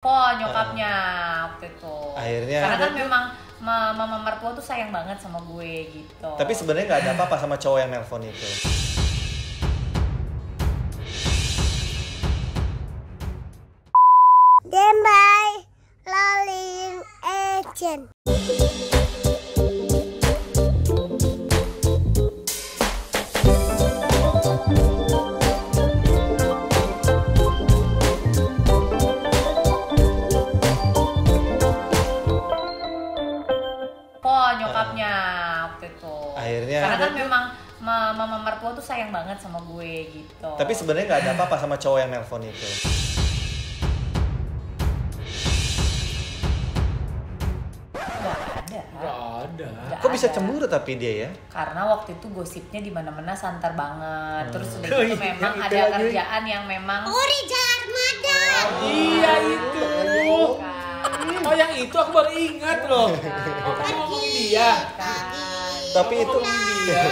kok nyokapnya waktu itu. Akhirnya karena kan memang mama mertua tuh sayang banget sama gue gitu. Tapi sebenarnya nggak ada apa-apa sama cowok yang nelpon itu. Dembai Laling Agent. Nyokapnya waktu itu. Akhirnya karena kan memang mama mertua tuh sayang banget sama gue gitu. Tapi sebenarnya nggak ada apa-apa sama cowok yang nelpon itu. Nggak ada. Kok bisa cemburu tapi dia ya? Karena waktu itu gosipnya di mana-mana santer banget. Terus udah Oh, gitu iya, memang itu ada lagi. kerjaan yang memang Rijal Armada. Iya itu. Bukan. Oh yang itu aku baru ingat loh. Oh kamu ngomongin dia. Tapi itu Dia.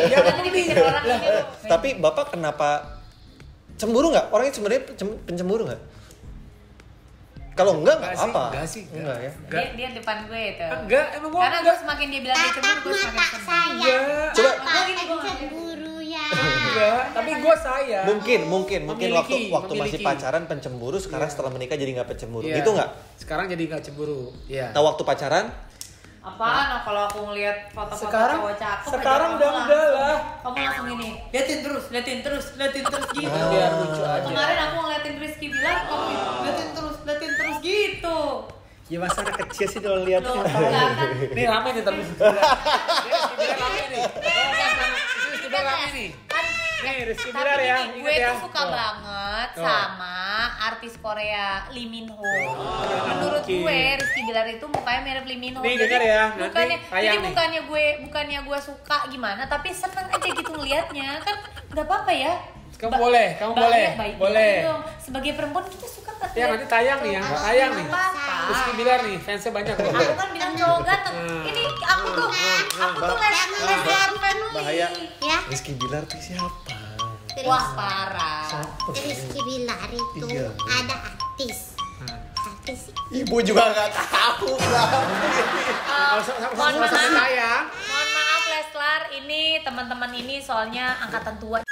Dia nanti dibikin orang ini loh. Tapi bapak kenapa cemburu nggak? Orangnya sebenarnya pencemburu nggak? Kalau enggak Enggak sih, apa? enggak sih, Enggak ya. Dia depan gue itu. Enggak, emang gua Karena gue semakin dia bilang dia cemburu, gue semakin Mata cemburu. saya. Enggak. Coba Gue gini, gue nggak Cemburu ya. Enggak, tapi gue sayang. mungkin Memiliki, waktu masih memiliki. pacaran pencemburu, sekarang Iya. setelah menikah jadi nggak pencemburu. Iya. Gitu nggak? Sekarang jadi nggak cemburu. Iya. Nah waktu pacaran Apaan kalau aku ngeliat foto-foto Sekarang- cowok cakep sekarang aja, kamu udah lah. kamu langsung ini liatin terus gitu. Biar lucu aja. Kemarin aku ngeliatin Rizky bilang kamu gitu, liatin terus gitu. Ya masa anak kecil sih kalau lihat Loh, enggak kan? Ini rame nih tapi Rizky Bilar rame nih. Rizky Bilar rame nih. Nih Rizky Tapi Bilar ya. gini, gue Ingat ya. tuh suka banget Tuh. sama artis Korea Lee Min Ho. Menurut oke. gue Rizky Bilar itu mukanya mirip Lee Min Ho. Nih, Jadi denger ya, nanti bukannya, tayang jadi nih. bukannya gue suka gimana, tapi seneng aja gitu ngelihatnya. Kan nggak apa-apa ya. Kamu boleh. Baik Boleh. dong. Sebagai perempuan kita suka kan. Ya nanti tayang nih ya, tayang nih. Apa-apa. Rizky Bilar nih, fansnya banyak loh. Aku kan bilang cowok ganteng. Ini aku tuh les bahaya. Ya. Rizky Bilar tuh siapa? Wah parah. Rizky Bilar itu Iya. ada artis. Artis Ibu juga nggak tahu. Mohon Sama maaf. tayang. Mohon maaf Leslar, ini teman-teman ini soalnya angkatan tua.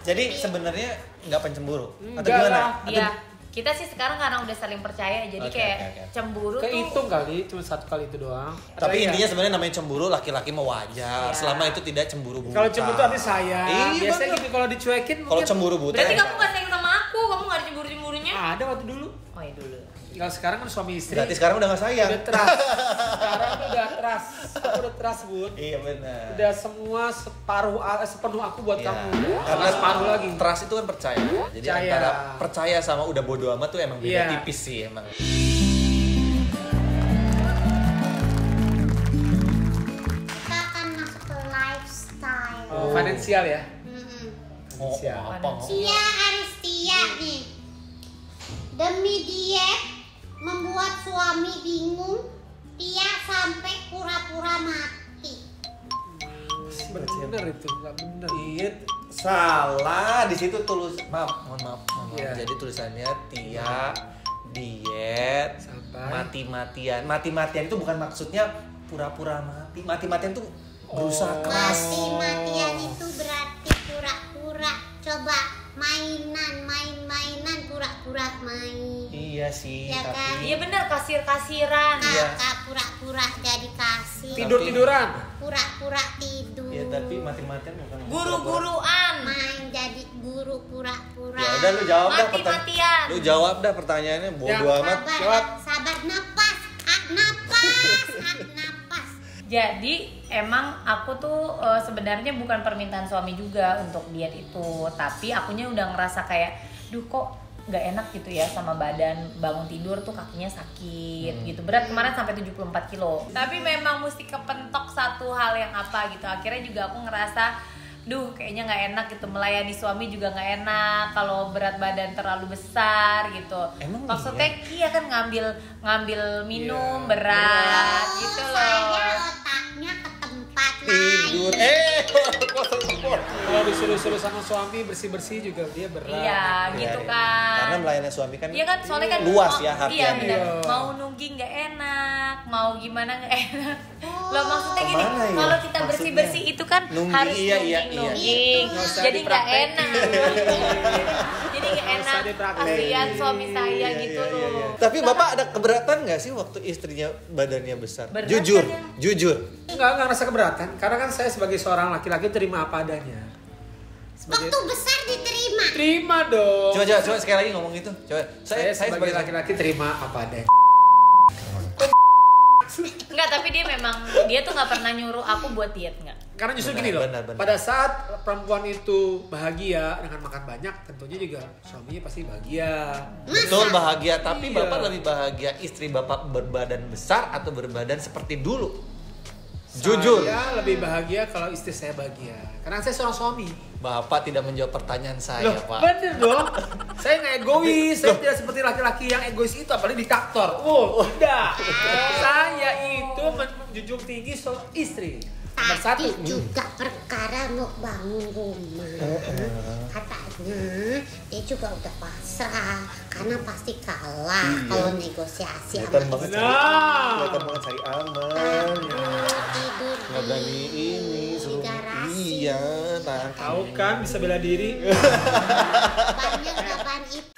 Jadi sebenarnya nggak pencemburu atau Enggak gimana? lah. Atau- Iya, kita sih sekarang karena udah saling percaya, jadi Oke, kayak oke. cemburu tuh. Kehitung kali, cuma satu kali itu doang. Tapi Ada intinya ya? sebenarnya namanya cemburu laki-laki mau wajar Iya. selama itu tidak cemburu buta. Kalau cemburu tuh arti sayang. Iya, Biasanya bener. gitu kalau dicuekin Kalau mungkin cemburu buta Berarti ya. kamu gak sayang sama aku, kamu gak ada cemburu-cemburunya? ada waktu dulu. Oh iya dulu. Kalau sekarang kan suami istri. Berarti sekarang udah nggak sayang. Udah trust. Sekarang udah trust. Aku udah trust, Bun. Iya benar. Udah semua sepenuh aku buat Iya. kamu. Karena separuh lagi. trust itu kan percaya. Jadi Percaya. antara percaya sama udah bodo amat tuh emang beda Iya. tipis sih emang. kita akan masuk ke lifestyle. Oh, finansial ya. Mm-mm. Oh, Siap. apa? Tia Aristia nih. Demi diet membuat suami bingung, Tia sampai pura-pura mati. Bener itu, nggak bener. Iya, salah di situ tulis. Mohon maaf. Iya. Jadi tulisannya Tia diet Sabar. mati-matian. Mati-matian itu bukan maksudnya pura-pura mati. Mati-matian itu berusaha keras. Mati-matian itu berarti pura-pura. Coba main-mainan, pura-pura main. Iya sih, Ya kan? tapi Iya bener, kasir-kasiran. Iya. Kakak pura-pura jadi kasih. Tidur-tiduran. Pura-pura tidur. ya tapi mati-matian bukan Guru-guruan. Main jadi guru pura-pura. Ya udah lu jawab dah Mati-matian. Lu jawab dah pertanyaannya bodo Ya. amat. Sabar, Jawab. sabar, napas, napas. Jadi emang aku tuh sebenarnya bukan permintaan suami juga untuk diet itu, tapi akunya udah ngerasa kayak, duh kok nggak enak gitu ya sama badan, bangun tidur tuh kakinya sakit gitu, berat kemarin sampai 74 kilo. Tapi memang mesti kepentok satu hal yang apa gitu, akhirnya juga aku ngerasa, duh kayaknya nggak enak gitu, melayani suami juga nggak enak kalau berat badan terlalu besar gitu. Emang maksudnya iya kan ngambil minum Iya. berat gitu loh. Saya otaknya ke tempat tidur. Kosong support. Kalau disuruh-suruh sama suami bersih-bersih juga dia berat. Iya, gitu Iya. kan. Karena melayani suami kan Iya kan, soalnya kan luas mau- ya hatinya. Iya benar. Iya. Mau nunggi nggak enak, mau gimana nggak enak. Loh maksudnya gini, Kemana ya? kalau kita Maksudnya? bersih-bersih itu kan Nunggi, harus iya, iya, nungging. Nggak usah Jadi nggak dipraktekin. enak. Jadi nggak Nggak usah enak. dipraktekin. Kasihan suami saya Iya, gitu iya, iya, iya. loh. Tapi bapak ada keberatan nggak sih waktu istrinya badannya besar? Berat Jujur, kan ya? jujur. Enggak ngerasa keberatan. Karena kan saya sebagai seorang laki-laki terima apa adanya. Waktu besar diterima. Terima dong. Coba sekali lagi ngomong itu. Coba. Saya sebagai laki-laki terima apa adanya. Enggak, tapi dia tuh nggak pernah nyuruh aku buat diet nggak. Karena justru Benar, gini loh, benar. pada saat perempuan itu bahagia dengan makan banyak, tentunya juga suaminya pasti bahagia. Betul bahagia, tapi Iya. bapak lebih bahagia istri bapak berbadan besar atau berbadan seperti dulu? Jujur. Saya lebih bahagia kalau istri saya bahagia. Karena saya seorang suami. Bapak tidak menjawab pertanyaan saya, Loh, Pak. bener dong. Saya nggak egois. Saya tidak seperti laki-laki yang egois itu, apalagi diktator. Oh, tidak. Saya itu menjunjung tinggi soal istri. Nomor satu. Tadi juga perkara mau bangun rumah. Katanya dia juga udah pasrah karena pasti kalah kalau negosiasi Kelihatan sama banget istri. Nah. Kelihatan banget cari aman. Tidur Nggak berani ini suruh. garasi. Iya, takut. Tahu kan bisa bela diri. Banyak kapan itu.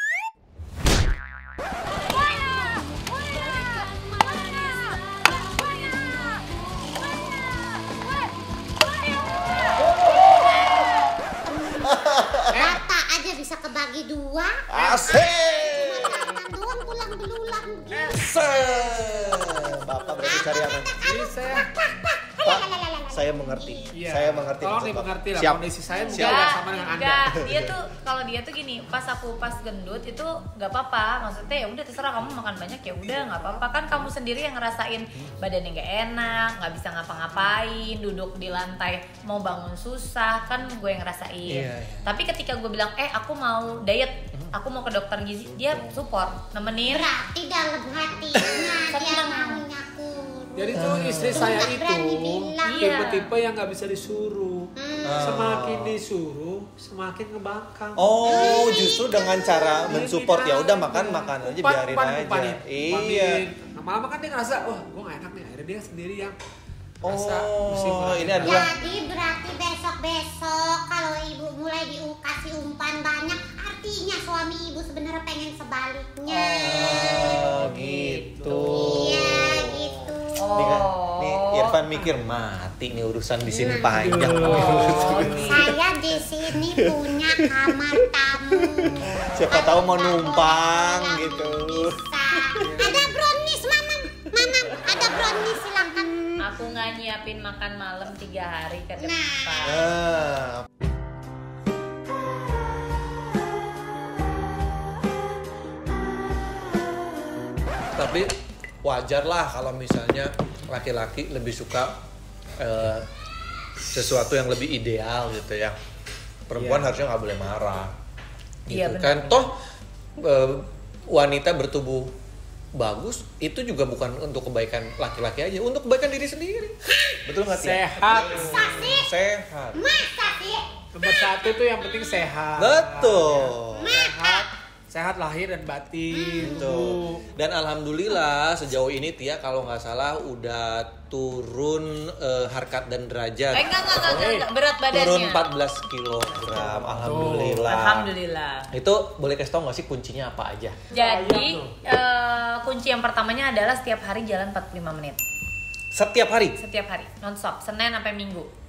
Rata aja bisa kebagi dua. Asik. Makan doang pulang belulang gitu. Bapak berani cari aman. Jadi saya Pak, saya mengerti. Iya. Saya mengerti. Tolong maksud dimengerti Bapak. lah, Siap. kondisi saya mungkin Siap. nggak sama dengan Anda. Enggak, dia tuh kalau dia tuh gini, pas gendut itu nggak apa-apa, maksudnya ya udah terserah kamu makan banyak ya udah nggak apa-apa, kan kamu sendiri yang ngerasain badannya nggak enak, nggak bisa ngapa-ngapain, duduk di lantai mau bangun susah, kan gue yang ngerasain. Iya, iya. Tapi ketika gue bilang aku mau diet, aku mau ke dokter gizi, dia support, nemenin. Berarti dalam hatinya dia Senang. maunya kurus. Jadi tuh istri saya Nggak itu berani bilang. tipe-tipe yang nggak bisa disuruh. Ah. Semakin disuruh, semakin ngebangkang. Oh, justru dengan cara mensupport ya udah makan aja biarin aja. Umpanin. Iya. Lama-lama kan dia ngerasa, wah gue gak enak nih. Akhirnya dia sendiri yang ngerasa Oh, mesti ngurangin. ini adalah Jadi berarti besok-besok kalau ibu mulai dikasih umpan banyak, artinya suami ibu sebenarnya pengen sebaliknya. Oh, gitu. Iya gitu. Nih Irfan mikir mati nih urusan di sini panjang. Saya di sini punya kamar tamu. Siapa tahu mau numpang gitu. Bisa. Ada brownies, mama. Mama, ada brownies silahkan. Aku nggak nyiapin makan malam 3 hari ke depan. Ah. Tapi wajar lah kalau misalnya laki-laki lebih suka sesuatu yang lebih ideal gitu ya. Perempuan Iya. harusnya nggak boleh marah. Iya, Gitu benar. kan. Toh wanita bertubuh bagus itu juga bukan untuk kebaikan laki-laki aja, untuk kebaikan diri sendiri. Betul nggak sih? Sehat. Sehat. Masa sih? Nomor satu tuh yang penting sehat. Betul. Sehat. Sehat lahir dan batin. Betul. Dan alhamdulillah sejauh ini Tia kalau nggak salah udah turun harkat dan derajat. Enggak, berat badannya. Turun 14 kilogram. Alhamdulillah. Alhamdulillah. Itu boleh kasih tau nggak sih kuncinya apa aja? Jadi kunci yang pertamanya adalah setiap hari jalan 45 menit. Setiap hari. Setiap hari, nonstop, Senin sampai Minggu.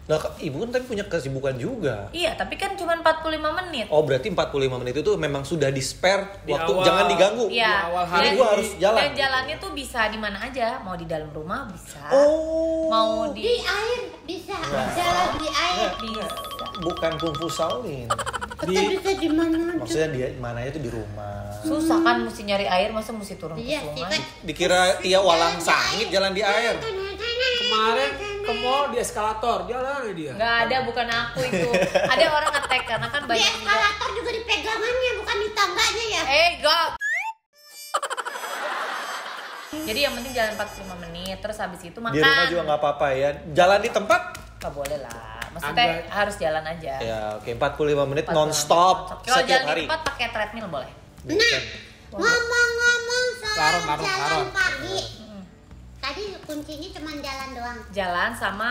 Nah, ibu kan tapi punya kesibukan juga. Iya, tapi kan cuma 45 menit. Oh, berarti 45 menit itu memang sudah di-spare Di waktu awal. jangan diganggu. Iya. Di awal hari. Jadi gua harus jalan. Dan jalannya tuh bisa di mana aja, mau di dalam rumah bisa. Oh. Mau Di di air bisa. Jalan di air. bisa. Bukan kungfu Shaolin. Kita bisa di mana aja. Maksudnya dia mana itu di rumah. Susah kan mesti nyari air, masa mesti turun ke Iya sih sungai. kan. Dikira Tia walang sangit jalan di air. Kemarin ke mall di eskalator, jalan dia. Nggak ada, bukan aku itu. Ada orang ngetek karena kan Di banyak juga. eskalator juga di pegangannya bukan di tangganya ya. God. Jadi yang penting jalan 45 menit, terus habis itu makan. Di rumah juga nggak apa-apa ya. Jalan di tempat? Nggak boleh lah. Maksudnya harus jalan aja. Ya oke, 45 menit 45 non-stop Kalau setiap jalan hari. di tempat pakai treadmill boleh. Nah, ngomong-ngomong soal Laron. jalan pagi. Tadi kuncinya cuma jalan doang. Jalan sama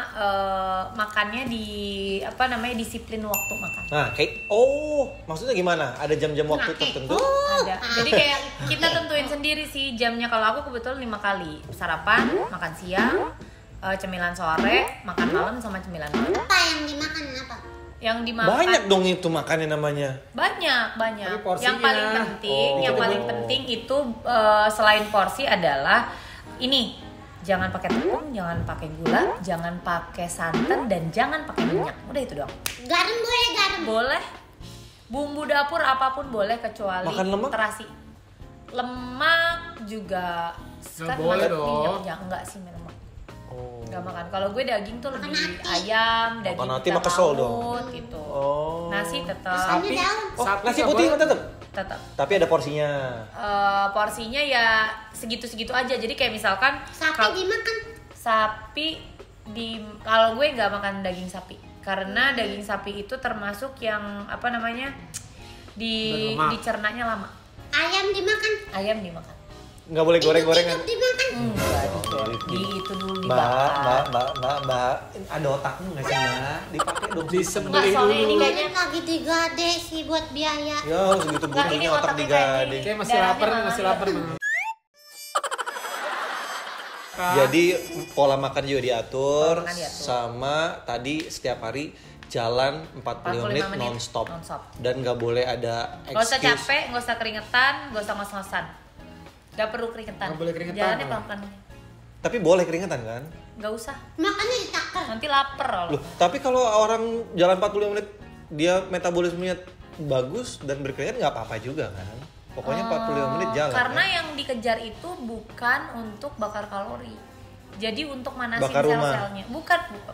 makannya di disiplin waktu makan. Nah, maksudnya gimana? Ada jam-jam waktu tertentu? Ada. Jadi kayak kita tentuin sendiri sih jamnya. Kalau aku kebetulan 5 kali. Sarapan, makan siang, cemilan sore, makan malam sama cemilan malam. Apa yang dimakan apa? Yang dimakan Banyak dong itu makannya namanya. banyak. Tapi porsinya. Yang paling penting itu selain porsi adalah ini, jangan pakai tepung, jangan pakai gula, jangan pakai santan, dan jangan pakai minyak. Udah itu doang. Garam boleh, garam. Boleh. Bumbu dapur apapun boleh kecuali Makan lemak? terasi. Lemak juga Nggak boleh dong. minyaknya enggak sih lemak. Oh. Enggak makan. Kalau gue daging tuh lebih Makan nasi. ayam, daging Makan nasi ikan mah kesel dong. laut gitu. Oh. Nasi tetap Sapi daun. Nasi nggak putih boleh. tetap. tetap. Tapi ada porsinya. Porsinya ya segitu-segitu aja. Jadi kayak misalkan Sapi dimakan. kalau gue nggak makan daging sapi karena daging sapi itu termasuk yang Berlemak. dicernanya lama. Ayam dimakan. Ayam dimakan. Nggak boleh goreng-gorengan. Hidup dimakan. Di itu dulu Mbak, dibakar. Mbak, ada otakmu nggak sih Mbak? Dipakai dong. Enggak, Disembelih soalnya dulu. ini kayaknya Lagi digade sih buat biaya. Ya segitu Nggak, ini butuhnya otak otaknya digading. Kayak masih Darahnya lapar nih, malah masih nggak. lapar. Jadi pola makan juga diatur, Pola makan diatur. sama tadi setiap hari jalan 45 menit non-stop. Dan nggak boleh ada Nggak usah excuse. capek, nggak usah keringetan, nggak usah ngos-ngosan. Nggak perlu keringetan. Nggak boleh keringetan, Jalannya oh. pelan-pelan. Tapi boleh keringetan kan? Nggak usah. Makanya ditaker. Nanti lapar loh. Loh, tapi kalau orang jalan 45 menit dia metabolismenya bagus dan berkeringat nggak apa-apa juga kan? Pokoknya 45 menit jalan. Karena kan? yang dikejar itu bukan untuk bakar kalori. Jadi untuk manasin Bakar rumah. sel-selnya.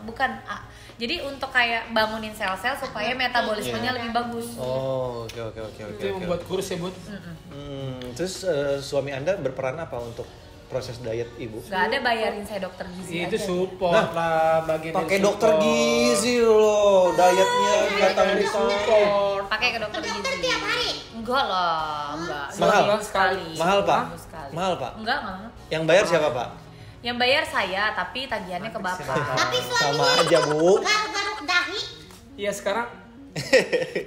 Bukan. Jadi untuk kayak bangunin sel-sel supaya metabolismenya lebih bagus. Oh, oke. Itu yang membuat kurus ya, Bud. Terus suami Anda berperan apa untuk proses diet Ibu? Gak ada bayarin saya dokter gizi Itu aja. support lah bagian Pakai dari dokter support. gizi loh, dietnya datang Dari di support. Pakai ke dokter Dokter gizi. tiap hari. Enggak lah, enggak. Mahal? Sebulan sekali. Mahal Pak? Seminggu sekali. Mahal Pak? Enggak, mahal. Yang bayar siapa Pak? Yang bayar saya, tapi tagihannya ke bapak. Tapi Sama suaminya aja Bu. garuk-garuk dahi. Iya sekarang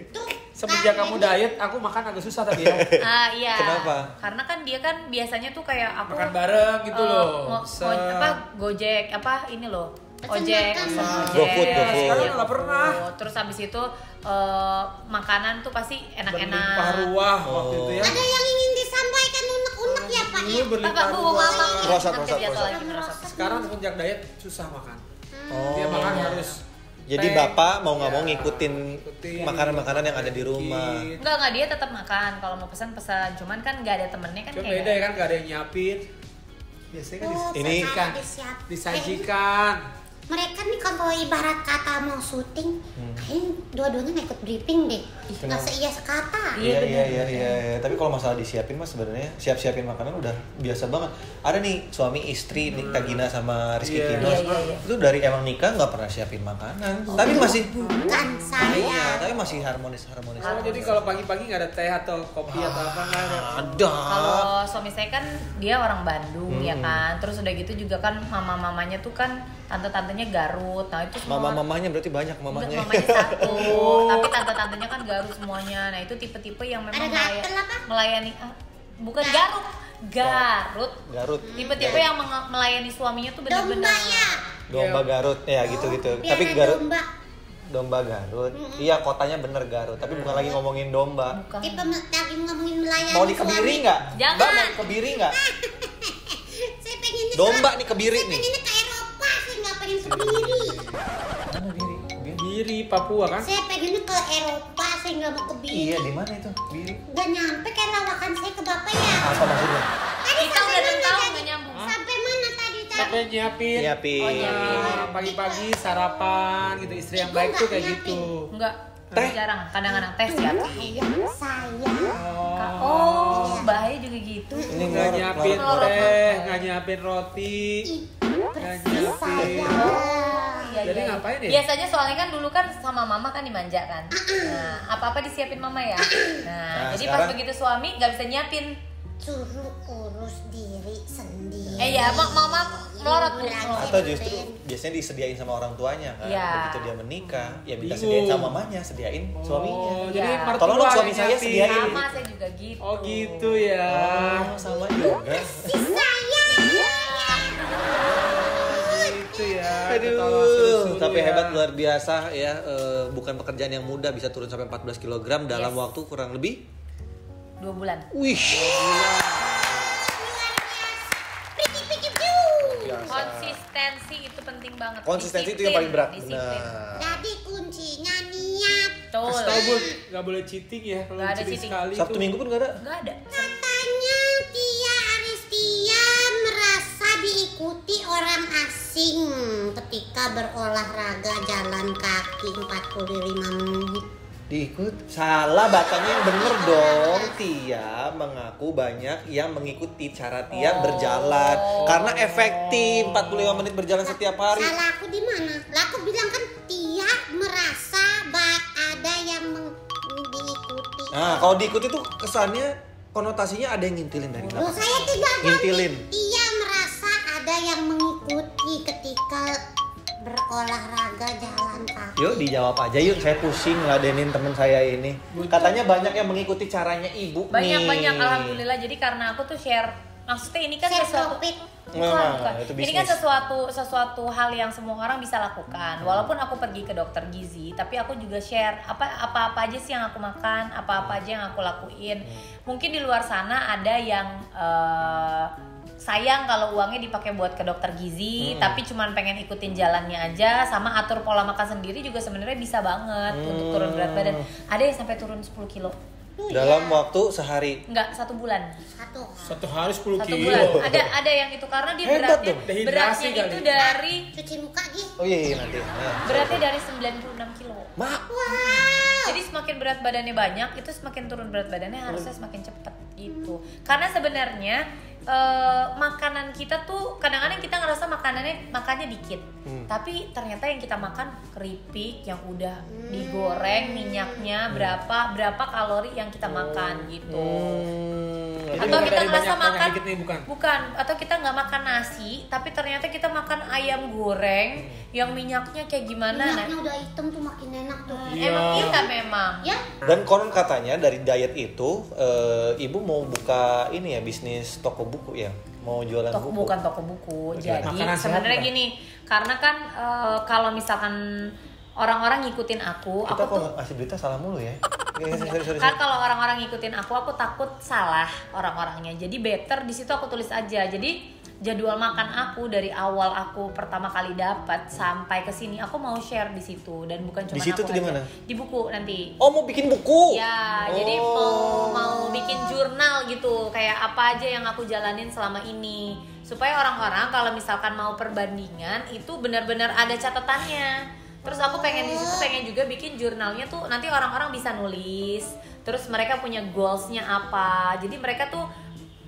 Tuh. semenjak kamu diet, aku makan agak susah tadi ya. Iya. Kenapa? Karena kan dia kan biasanya tuh kayak aku Makan bareng gitu loh. Gojek ini loh. Pesan Ojek, makan. pesan ojek. GoFood. Sekarang Iya, nggak pernah. GoFood. Terus habis itu makanan tuh pasti Berlimpah enak-enak. ruah waktu itu ya. Ada yang ingin disampaikan unek-unek ya Pak Dulu ya? berlimpah Bapak, Bu, ruah. maaf. Rosat. Sekarang semenjak diet susah makan. Oh. Dia makan Iya. harus Jadi tank. Bapak mau nggak mau Ya, ngikutin makanan-makanan yang ada di rumah. dikit. Enggak, dia tetap makan. Kalau mau pesan. Cuman kan nggak ada temennya kan Cuma kayak. beda ya kan, gak ada yang nyiapin. Biasanya kan Oh, Ini- disajikan. disiapin. Disajikan. Mereka nih kalau ibarat kata mau syuting, kayaknya dua-duanya nggak ikut briefing deh. Nggak Kenapa? seia sekata. Iya, Iya. Tapi kalau masalah disiapin mas sebenarnya siapin makanan udah biasa banget. Ada nih suami istri nih Kak Gina sama Rizky Iya. Kinos. Iya. Itu dari emang nikah nggak pernah siapin makanan. Tapi masih Bukan saya. Iya, tapi masih harmonis. Oh, jadi kalau pagi-pagi nggak ada teh atau kopi atau apa nggak ada. Ada. Kalau suami saya kan dia orang Bandung ya kan. Terus udah gitu juga kan mama-mamanya tuh kan tante-tantenya Garut. Nah, itu semua Mamanya berarti banyak Enggak, mamanya. mamanya satu, tapi tante-tantenya kan Garut semuanya. Nah, itu tipe-tipe yang memang Ada gatel apa? melayani bukan Garut. Garut. Tipe-tipe yang melayani suaminya tuh benar-benar. Domba ya. Domba Garut. Ya gitu-gitu. Biar Tapi ada Garut domba. domba Garut. Iya, kotanya bener Garut, tapi bukan lagi ngomongin domba. Bukan. Tipe lagi ngomongin melayani Mau dikebiri nggak? Jangan. Mbak mau kebiri nggak? Saya pengennya Domba ke- nih kebiri saya nih. pengennya ke Eropa, saya nggak pengen kebiri. Biri Papua kan? Saya pengennya ke Eropa, saya nggak mau kebiri. Iya, di mana itu? Biri. Nggak nyampe kayak lawakan saya ke bapak ya. Apa maksudnya? Tadi Kita sampai udah 6 mana tahun tadi? nggak nyambung. Sampai mana tadi? Sampai nyiapin. Nyiapin. Oh, nyiapin. Pagi-pagi sarapan gitu. Istri yang Itu baik tuh nggak kayak nyiapin. gitu. Enggak. Teh? Jarang, kadang-kadang teh siap. Saya Oh, bahaya juga juga gitu. Ini Nggak ngorok, nyiapin ngorok. teh, nggak nyiapin roti, nggak nyiapin. Iya, Jadi iya. ngapain ya? Biasanya soalnya kan dulu kan sama mama kan dimanja kan. Nah, apa-apa disiapin mama ya. Nah, jadi pas sekarang- begitu suami nggak bisa nyiapin. Suruh urus diri sendiri. Ya, mama melorot tuh. Atau justru biasanya disediain sama orang tuanya kan. Iya. Begitu dia menikah, ya minta Bingung. sediain sama mamanya, sediain suaminya. Oh, jadi Iya. mertua Tolong dong suami yang saya nyiapin. sediain. Sama saya juga gitu. Oh gitu ya. Oh, sama juga. Gitu ya. Aduh, Suruh-suruh tapi ya. hebat luar biasa ya. Bukan pekerjaan yang mudah, bisa turun sampai 14 kg dalam Yes. waktu kurang lebih. 2 bulan. Wih. Konsistensi itu penting banget. Konsistensi itu Disiplin, yang paling berat. disiplin. Benar. Jadi kuncinya niat. Betul. Kasih tau Bun, nggak boleh cheating ya. Kalau Nggak ada cheating cheating. sekali Sabtu tuh. Minggu pun gak ada. Nggak ada. Katanya Tia Aristia merasa diikuti orang asing ketika berolahraga jalan kaki 45 menit. Diikut salah bacanya yang bener dong. Tia mengaku banyak yang mengikuti cara Tia berjalan karena efektif 45 menit berjalan setiap hari. Salah aku di mana? Lah aku bilang kan Tia merasa ada yang diikuti. Nah, kalau diikuti tuh kesannya konotasinya ada yang ngintilin dari Loh, belakang. saya tidak Ngintilin. Tia merasa ada yang mengikuti ketika berolahraga jalan kaki. Yuk dijawab aja yuk, saya pusing ngeladenin temen saya ini. Katanya banyak yang mengikuti caranya ibu nih. Banyak-banyak alhamdulillah. Jadi karena aku tuh share, maksudnya ini kan Share sesuatu profit. bukan. itu Ini kan bisnis. sesuatu hal yang semua orang bisa lakukan. Walaupun aku pergi ke dokter gizi, tapi aku juga share apa-apa aja sih yang aku makan, apa-apa aja yang aku lakuin. Mungkin di luar sana ada yang sayang kalau uangnya dipakai buat ke dokter gizi, tapi cuman pengen ikutin jalannya aja, sama atur pola makan sendiri juga sebenarnya bisa banget untuk turun berat badan. Ada yang sampai turun 10 kilo. Dalam waktu sehari. Enggak, 1 bulan. Satu hari 10 1 kilo. bulan. Ada yang itu karena dia Hebat beratnya dong. Dehidrasi itu kali. dari Cuci muka Gi. Oh iya nanti. Nah. beratnya dari 96 kilo. Mak. Jadi semakin berat badannya banyak, itu semakin turun berat badannya harusnya semakin cepat gitu. Karena sebenarnya makanan kita tuh kadang-kadang kita ngerasa makannya dikit, tapi ternyata yang kita makan keripik yang udah digoreng, minyaknya berapa kalori yang kita makan gitu. Jadi Atau bukan kita dari ngerasa banyak makan dikit nih, bukan, atau kita nggak makan nasi, tapi ternyata kita makan ayam goreng yang minyaknya kayak gimana? Minyaknya udah hitam tuh makin enak tuh. Emang iya memang. Ya, Dan konon katanya dari diet itu ibu mau buka ini ya bisnis toko buku ya, mau jualan buku. Bukan toko buku. Jadi Makanan sehat sebenarnya bukan? gini, karena kan kalau misalkan orang-orang ngikutin aku Kita tuh kok ngasih berita salah mulu ya. Sorry. kan kalau orang-orang ngikutin aku takut salah orang-orangnya. Jadi better di situ aku tulis aja. Jadi jadwal makan aku dari awal aku pertama kali dapat sampai ke sini aku mau share di situ, dan bukan cuma Di situ aku tuh di aja. mana? Di buku nanti. Oh mau bikin buku? Ya, jadi mau bikin jurnal gitu, kayak apa aja yang aku jalanin selama ini, supaya orang-orang kalau misalkan mau perbandingan itu benar-benar ada catatannya. Terus aku pengen di situ pengen juga bikin jurnalnya tuh nanti orang-orang bisa nulis, terus mereka punya goalsnya apa. Jadi mereka tuh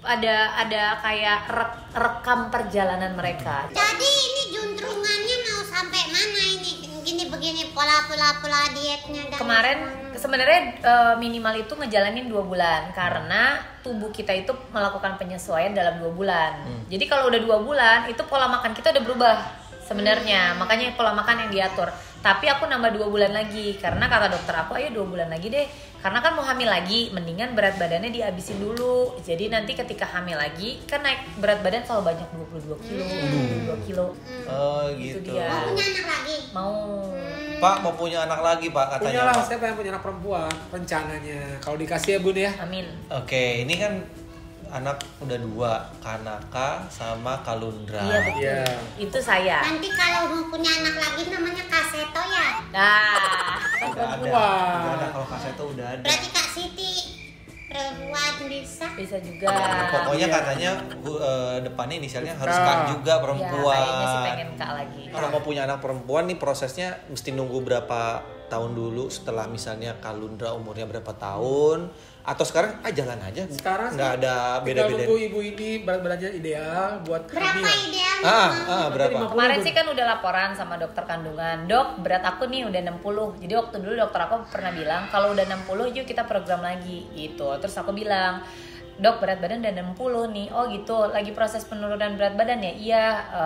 ada kayak rekam perjalanan mereka. jadi ini juntrungannya mau sampai mana ini? Gini begini pola dietnya dan Kemarin sebenarnya minimal itu ngejalanin 2 bulan karena tubuh kita itu melakukan penyesuaian dalam 2 bulan. Jadi kalau udah 2 bulan itu pola makan kita udah berubah sebenarnya, makanya pola makan yang diatur. Tapi aku nambah 2 bulan lagi karena kata dokter aku, ayo 2 bulan lagi deh, karena kan mau hamil lagi, mendingan berat badannya dihabisin dulu. Jadi nanti ketika hamil lagi kan naik berat badan selalu banyak 22 kilo, 22 kilo. Oh Itu gitu. dia. mau punya anak lagi. Mau Pak mau punya anak lagi Pak katanya. Punya lah, Pak. siapa yang punya anak perempuan rencananya. Kalau dikasih ya Bun ya. amin. Oke, ini kan anak udah 2, Kanaka sama Kalundra. Iya betul. Iya. Itu saya. Nanti kalau mau punya anak lagi namanya Kaseto ya. Nah, Udah ada. Wah. Udah ada, kalau Kaseto udah ada. Berarti Kak Siti perempuan bisa. bisa juga. Pokoknya Iya. katanya depannya inisialnya harus K. K juga Ya, perempuan. kayaknya sih pengen Kak lagi. Kalau mau punya anak perempuan nih prosesnya mesti nunggu berapa tahun dulu setelah misalnya Kalundra umurnya berapa tahun, atau sekarang jalan aja? Sekarang nggak ada tinggal beda-beda. nunggu ibu ini berat badannya ideal buat Berapa hamil. idealnya? Berapa? Kemarin sih kan udah laporan sama dokter kandungan, dok berat aku nih udah 60. Jadi waktu dulu dokter aku pernah bilang kalau udah 60 yuk kita program lagi gitu. Terus aku bilang, dok berat badan udah 60 nih. Oh gitu, lagi proses penurunan berat badan ya? Iya,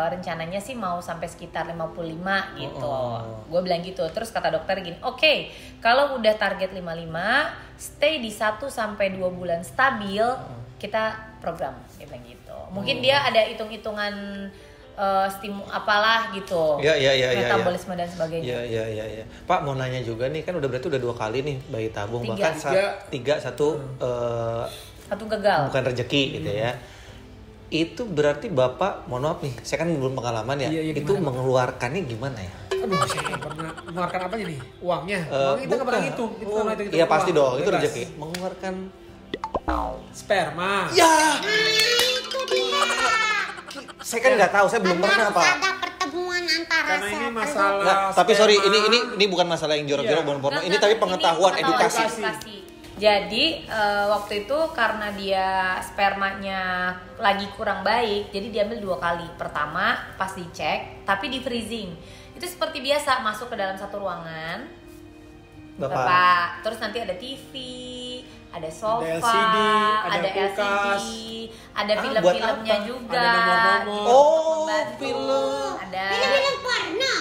rencananya sih mau sampai sekitar 55 gitu. Gue bilang gitu. Terus kata dokter gini, oke, kalau udah target 55, stay di 1-2 bulan stabil, kita program. Dia bilang gitu. Mungkin dia ada hitung-hitungan apalah gitu. Metabolisme dan sebagainya. Iya. Pak mau nanya juga nih, kan berarti udah 2 kali nih bayi tabung, bahkan 1 Satu gagal. bukan rezeki gitu ya. Itu berarti Bapak, mohon maaf nih, saya kan belum pengalaman ya. Iya, itu gimana, mengeluarkannya gimana ya? Aduh, saya nggak pernah mengeluarkan apanya nih? Uangnya? Uangnya kita nggak pernah hitung. Kita nggak hitung Iya pasti uang. dong, itu Bebas. rezeki. Mengeluarkan Sperma. ya. Itu dia. Saya kan nggak tahu, saya belum Karena pernah harus Pak. ada pertemuan antara Karena ini sel masalah- Nggak, tapi sorry, sperma. ini bukan masalah yang jorok-jorok, Iya. bukan porno. Ini Enggak, tapi ini pengetahuan, pengetahuan edukasi. Jadi waktu itu karena dia spermanya lagi kurang baik, jadi diambil 2 kali. Pertama pas dicek, tapi di freezing. Itu seperti biasa masuk ke dalam satu ruangan, Bapak. Terus nanti ada TV, ada sofa, LCD, ada LCD, kulkas. ada buat film-filmnya apa? juga. Ada nomor-nomor. gitu, Oh, untuk membantu. film. Ada. film porno.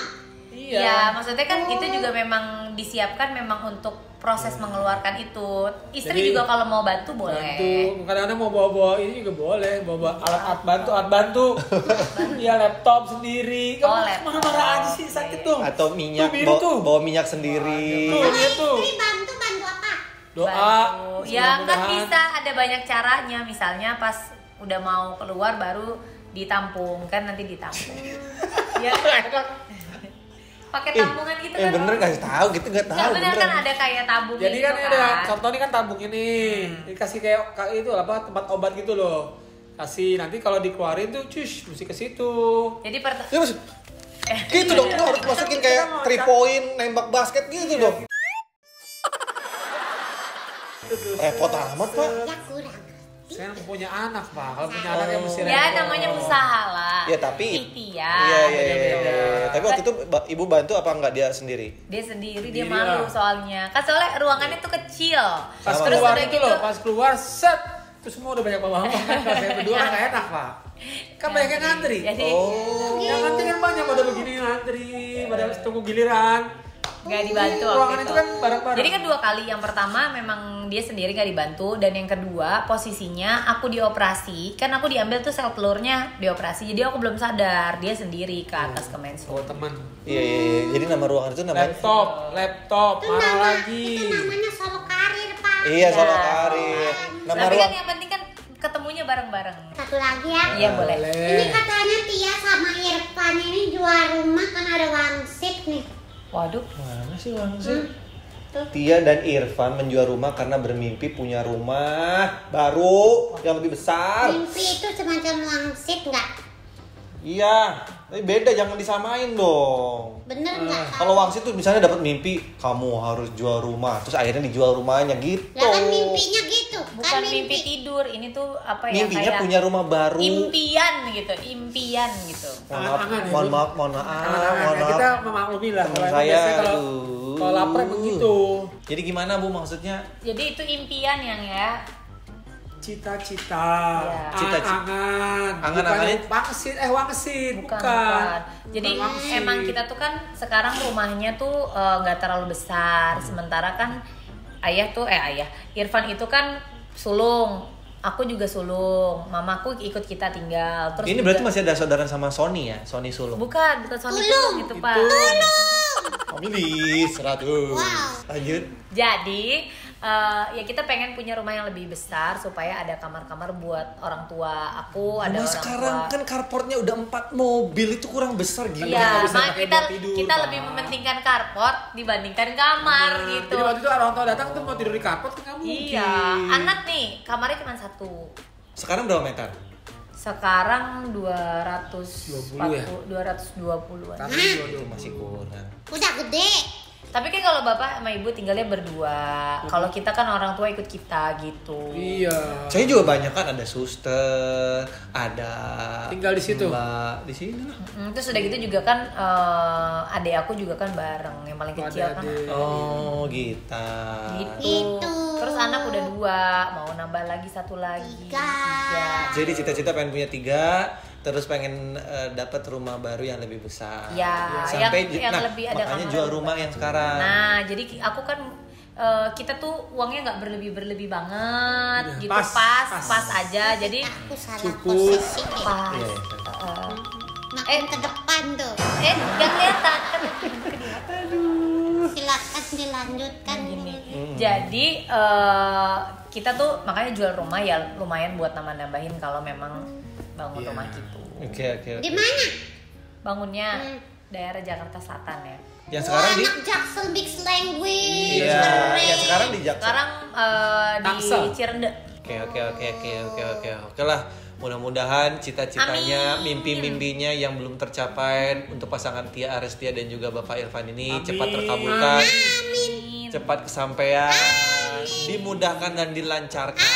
Ya, maksudnya kan itu juga memang disiapkan memang untuk proses mengeluarkan itu. Istri Jadi, juga kalau mau bantu boleh. Bantu. Kadang-kadang mau bawa-bawa ini juga boleh, bawa alat bantu. Iya, laptop sendiri. Oh, Kamu laptop. marah-marah aja sih, sakit tuh. Atau minyak, Tuh, biru tuh. bawa minyak sendiri. Tuh, dia tuh. Istri bantu apa? Doa. Bantu. Ya kan mudah-mudahan. bisa ada banyak caranya. Misalnya pas udah mau keluar baru ditampung, kan nanti ditampung. Ya, pakai tampungan gitu kan. Bener nggak tahu gitu, nggak tahu. Nggak, bener kan beneran. ada kayak tabung Jadi gitu kan ini ada contoh ini kan tabung ini. Dikasih kayak itu apa tempat obat gitu loh. Kasih nanti kalau dikeluarin tuh mesti ke situ. Jadi Ya maksud, gitu dong, lu harus masukin kayak 3 point nembak basket gitu dong. Repot amat Pak. Ya kurang. Saya punya anak, Pak. Kalau punya anak yang mesti ya repot. namanya usaha lah. Ya tapi ikhtiar. Iya. Tapi waktu itu Ibu bantu apa enggak dia sendiri? Dia sendiri, dia Sendiri malu lah. soalnya. Kan soalnya ruangannya tuh kecil. Pas Sama keluar udah itu loh, pas keluar set terus semua udah banyak bawa Kalau saya berdua kan nggak enak, Pak. Kan banyak yang ngantri. Jadi Yang ngantri kan banyak pada begini ngantri, pada tunggu giliran. nggak dibantu waktu Ruangan itu kan bareng-bareng. Jadi kan 2 kali. Yang pertama memang dia sendiri nggak dibantu, dan yang kedua posisinya aku dioperasi. Kan aku diambil tuh sel telurnya dioperasi. Jadi aku belum sadar, dia sendiri ke atas ke mensu. Oh, teman. Iya. Jadi nama ruangan itu namanya Laptop, Itu marah nama lagi. itu namanya solo karir, Pak. Iya, solo karir. Nama Tapi kan ruang yang penting kan ketemunya bareng-bareng. Satu lagi ya. Iya boleh. Ini katanya Tia sama Irfan ini jual rumah kan ada wangsit nih. Waduh. Mana sih langsung? Tia dan Irfan menjual rumah karena bermimpi punya rumah baru yang lebih besar. Mimpi itu semacam wangsit nggak? Iya, tapi beda, jangan disamain dong. Bener nggak? Kalau wangsit tuh misalnya dapat mimpi kamu harus jual rumah, terus akhirnya dijual rumahnya gitu. Lah kan mimpinya gitu. Bukan Kan mimpi tidur, ini tuh apa ya? Mimpinya kayak punya rumah baru. impian gitu, impian gitu. Angan-angan ya, Mohon Bu? maaf, mohon Anak-anak maaf. kita memaklumi lah. Temen Kalau saya, biasanya aduh. kalau lapar begitu. Jadi gimana Bu maksudnya? Jadi itu impian yang ya. Cita-cita, Iya. angan-angan, Angan-angannya? wangsit, Bukan. Jadi Bukan wangsit. emang kita tuh kan sekarang rumahnya tuh nggak terlalu besar. Sementara kan Irfan itu kan sulung. Aku juga sulung. Mamaku ikut kita tinggal. Terus Ini juga- berarti masih ada saudara sama Sony ya? Sony sulung. bukan Sony Tulung. Tulung itu, Pak. Family 100. Wow. Lanjut. Jadi ya kita pengen punya rumah yang lebih besar supaya ada kamar-kamar buat orang tua aku, ada Rumah orang sekarang tua. kan carportnya udah 4 mobil, itu kurang besar gila. nggak Iya, bisa makanya pakai kita buat tidur, kita Pak. lebih mementingkan carport dibandingkan kamar gitu. Jadi waktu itu orang tua datang tuh mau tidur di karpet kan kamu. Iya, anak nih kamarnya cuma 1. Sekarang berapa meter? Sekarang 240 20 ya? 220-an. Tapi Itu masih kurang. Udah gede. Tapi kan kalau bapak sama ibu tinggalnya berdua. Kalau kita kan orang tua ikut kita gitu. Iya. Saya juga banyak kan ada suster, ada Tinggal di situ. Mbak di sini lah. Terus udah gitu juga kan adik aku juga kan bareng yang paling kecil kan. Adik-adik. Oh, gitu. Gitu. Terus anak udah 2, mau nambah lagi 1 lagi. 3. Jadi cita-cita pengen punya 3, terus pengen dapat rumah baru yang lebih besar. Ya, Sampai yang lebih ada makanya kamar jual lebih rumah banyak. yang sekarang. Nah, jadi aku kan kita tuh uangnya nggak berlebih banget Ya, gitu, pas. pas aja. Jadi Aku salah Cukup. posisi nih. pas. Iya. Makin ke depan tuh. Nggak kelihatan kan. Silakan dilanjutkan. Gini. Jadi kita tuh makanya jual rumah ya lumayan buat nambah-nambahin kalau memang bangun Iya. rumah gitu. Oke. Di mana? Bangunnya daerah Jakarta Selatan ya. Yang sekarang di anak Jaksel Mix Language. Iya, keren. yang sekarang di Jakarta. Sekarang di Tangsel. Cirende. Oke lah. Mudah-mudahan cita-citanya, mimpi-mimpinya yang belum tercapai untuk pasangan Tia Arestia dan juga Bapak Irfan ini Amin. cepat terkabulkan, cepat kesampaian, dimudahkan dan dilancarkan.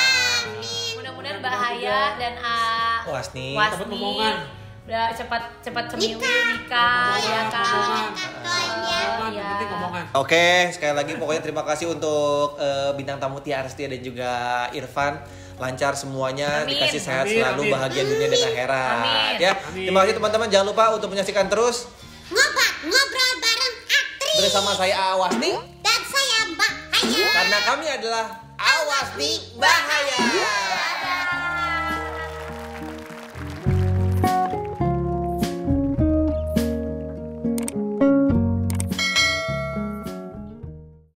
Mudah-mudahan Bahaya dan Wasni. Dapat omongan. udah cepat cemiwi nikah ya kan. Omongan. Contohnya. Iya. Penting omongan. Oke, sekali lagi pokoknya terima kasih untuk bintang tamu Tia Arestia dan juga Irfan. Lancar semuanya, Amin. dikasih sehat Amin, selalu, amin. bahagia dunia dan akhirat. Amin. Ya, Amin. terima kasih teman-teman. Jangan lupa untuk menyaksikan terus Ngobrol bareng aktris. bersama saya Awasni Dan saya Mbak Haya. karena kami adalah Awasni Bahaya.